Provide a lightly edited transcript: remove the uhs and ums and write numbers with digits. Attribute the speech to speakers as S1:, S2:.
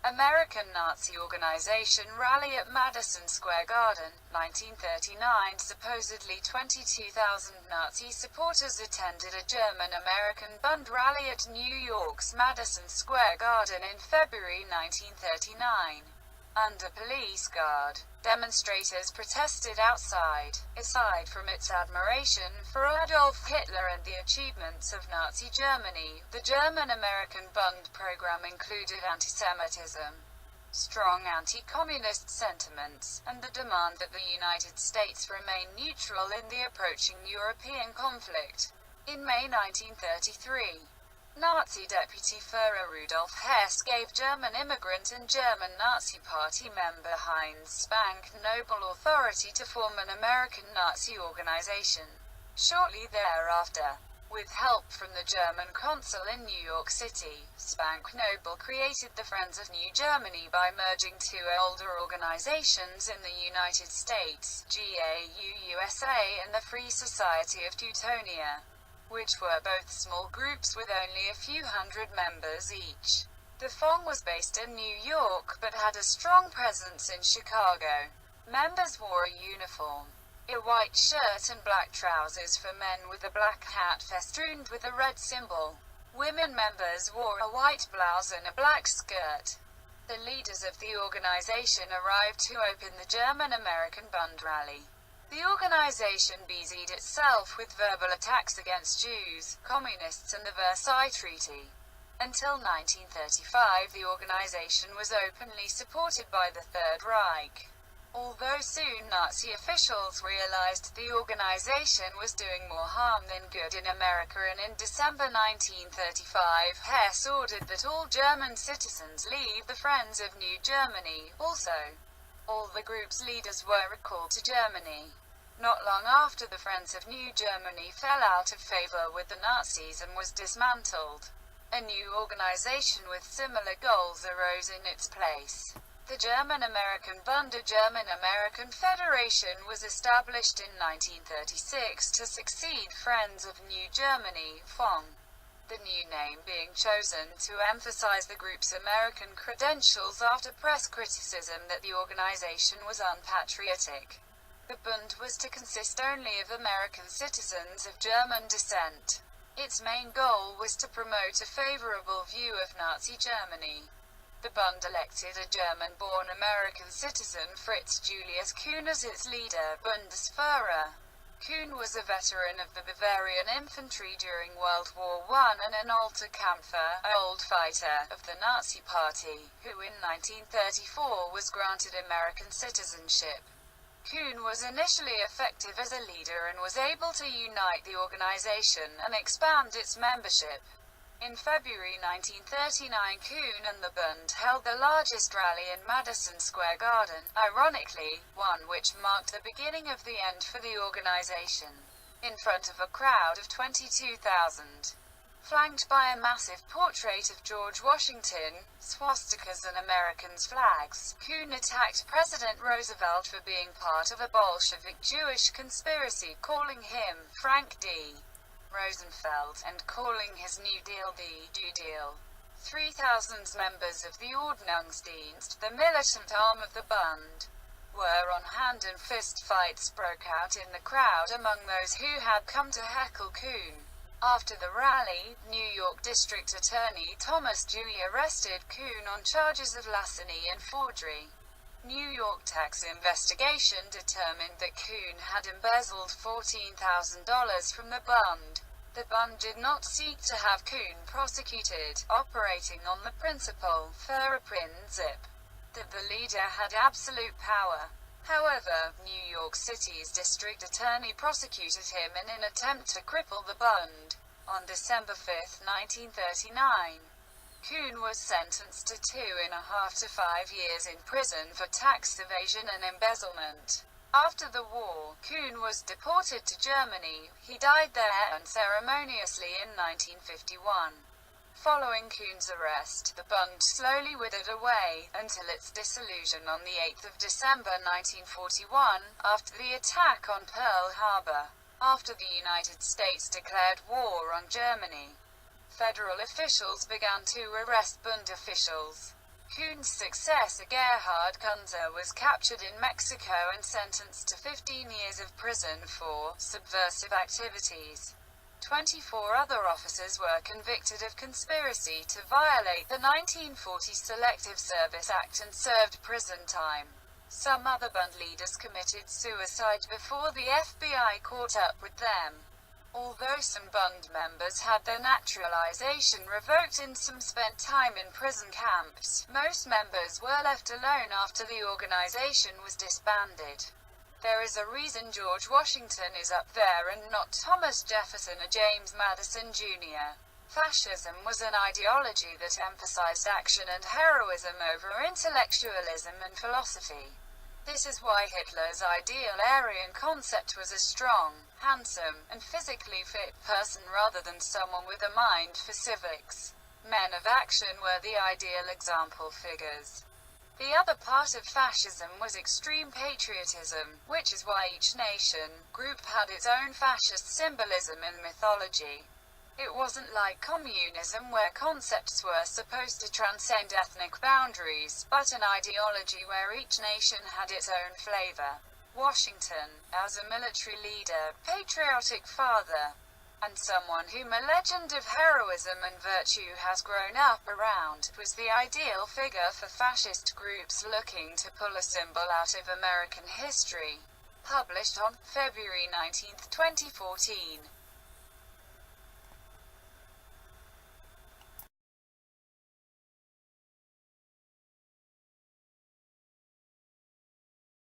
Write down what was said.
S1: American Nazi organization rally at Madison Square Garden, 1939. Supposedly 22,000 Nazi supporters attended a German-American Bund rally at New York's Madison Square Garden in February 1939. Under police guard, demonstrators protested outside. Aside from its admiration for Adolf Hitler and the achievements of Nazi Germany, the German-American Bund program included antisemitism, strong anti-communist sentiments, and the demand that the United States remain neutral in the approaching European conflict. In May 1933, Nazi Deputy Führer Rudolf Hess gave German immigrant and German Nazi Party member Heinz Spank noble authority to form an American Nazi organization. Shortly thereafter, with help from the German consul in New York City, Spank Noble created the Friends of New Germany by merging two older organizations in the United States, GAU-USA and the Free Society of Teutonia, which were both small groups with only a few hundred members each. The FONG was based in New York, but had a strong presence in Chicago. Members wore a uniform, a white shirt and black trousers for men with a black hat festooned with a red symbol. Women members wore a white blouse and a black skirt. The leaders of the organization arrived to open the German-American Bund rally. The organization busied itself with verbal attacks against Jews, communists and the Versailles Treaty. Until 1935, the organization was openly supported by the Third Reich. Although soon Nazi officials realized the organization was doing more harm than good in America, and in December 1935, Hess ordered that all German citizens leave the Friends of New Germany. Also, all the group's leaders were recalled to Germany. Not long after, the Friends of New Germany fell out of favor with the Nazis and was dismantled. A new organization with similar goals arose in its place. The German-American Bund, a German-American federation, was established in 1936 to succeed Friends of New Germany, FONG. The new name being chosen to emphasize the group's American credentials after press criticism that the organization was unpatriotic. The Bund was to consist only of American citizens of German descent. Its main goal was to promote a favorable view of Nazi Germany. The Bund elected a German-born American citizen, Fritz Julius Kuhn, as its leader, Bundesführer. Kuhn was a veteran of the Bavarian infantry during World War I and an alter Kämpfer, an old fighter, of the Nazi Party, who in 1934 was granted American citizenship. Kuhn was initially effective as a leader and was able to unite the organization and expand its membership. In February 1939, Kuhn and the Bund held the largest rally in Madison Square Garden, ironically, one which marked the beginning of the end for the organization, in front of a crowd of 22,000. Flanked by a massive portrait of George Washington, swastikas and Americans' flags, Kuhn attacked President Roosevelt for being part of a Bolshevik Jewish conspiracy, calling him Frank D. Rosenfeld, and calling his New Deal the Jew Deal. 3,000 members of the Ordnungsdienst, the militant arm of the Bund, were on hand, and fist fights broke out in the crowd among those who had come to heckle Kuhn. After the rally, New York District Attorney Thomas Dewey arrested Kuhn on charges of larceny and forgery. New York tax investigation determined that Kuhn had embezzled $14,000 from the Bund. The Bund did not seek to have Kuhn prosecuted, operating on the principle, Führer Prinzip, that the leader had absolute power. However, New York City's district attorney prosecuted him in an attempt to cripple the Bund. On December 5, 1939, Kuhn was sentenced to 2.5 to 5 years in prison for tax evasion and embezzlement. After the war, Kuhn was deported to Germany. He died there unceremoniously in 1951. Following Kuhn's arrest, the Bund slowly withered away, until its dissolution on the 8th of December 1941, after the attack on Pearl Harbor. After the United States declared war on Germany, federal officials began to arrest Bund officials. Kuhn's successor Gerhard Kunze was captured in Mexico and sentenced to 15 years of prison for subversive activities. 24 other officers were convicted of conspiracy to violate the 1940 Selective Service Act and served prison time. Some other Bund leaders committed suicide before the FBI caught up with them. Although some Bund members had their naturalization revoked and some spent time in prison camps, most members were left alone after the organization was disbanded. There is a reason George Washington is up there and not Thomas Jefferson or James Madison Jr. Fascism was an ideology that emphasized action and heroism over intellectualism and philosophy. This is why Hitler's ideal Aryan concept was a strong, handsome, and physically fit person rather than someone with a mind for civics. Men of action were the ideal example figures. The other part of fascism was extreme patriotism, which is why each nation, group had its own fascist symbolism and mythology. It wasn't like communism where concepts were supposed to transcend ethnic boundaries, but an ideology where each nation had its own flavor. Washington, as a military leader, patriotic father, and someone whom a legend of heroism and virtue has grown up around, was the ideal figure for fascist groups looking to pull a symbol out of American history. Published on February 19, 2014.